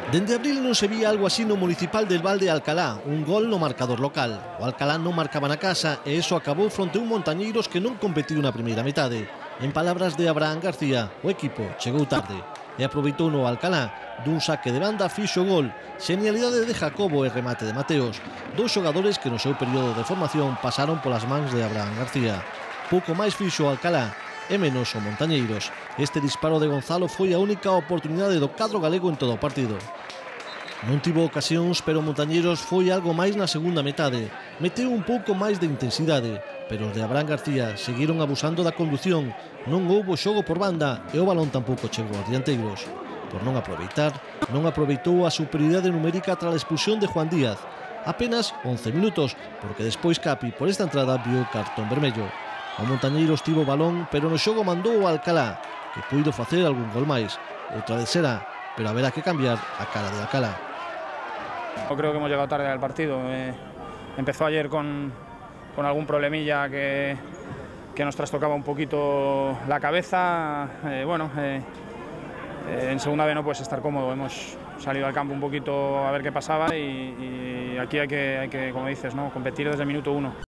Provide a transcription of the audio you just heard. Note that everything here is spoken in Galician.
Dende abril non se vía algo así no Municipal del Val de Alcalá, un gol no marcador local. O Alcalá non marcaba na casa e iso acabou fronte a un Montañeiros que non competiu na primeira metade. En palabras de Abraham García, o equipo chegou tarde e aproveitou no Alcalá dun saque de banda fixo o gol, xenialidade de Jacobo e remate de Mateos, dous xogadores que no seu período de formación pasaron polas mans de Abraham García. Pouco máis fixo o Alcalá e menos o Montañeiros. Este disparo de Gonzalo foi a única oportunidade do cadro galego en todo o partido. Non tivo ocasións, pero Montañeiros foi algo máis na segunda metade. Meteu un pouco máis de intensidade, pero os de Abraham García seguiron abusando da condución. Non houbo xogo por banda e o balón tampouco chegou aos dianteiros. Por non aproveitar, non aproveitou a superioridade numérica tras a expulsión de Juan Díaz. Apenas 11 minutos, porque despois Capi por esta entrada viu cartón vermello. O Montañeiros tivo o balón, pero no xogo mandou o Alcalá, que puido facer algún gol máis. Outra vez será, pero haberá que cambiar a cara de Alcalá. Yo creo que hemos llegado tarde al partido. Empezó ayer con algún problemilla que nos trastocaba un poquito la cabeza. En segunda vez no puedes estar cómodo. Hemos salido al campo un poquito a ver qué pasaba y aquí hay que, como dices, ¿no?, competir desde el minuto 1.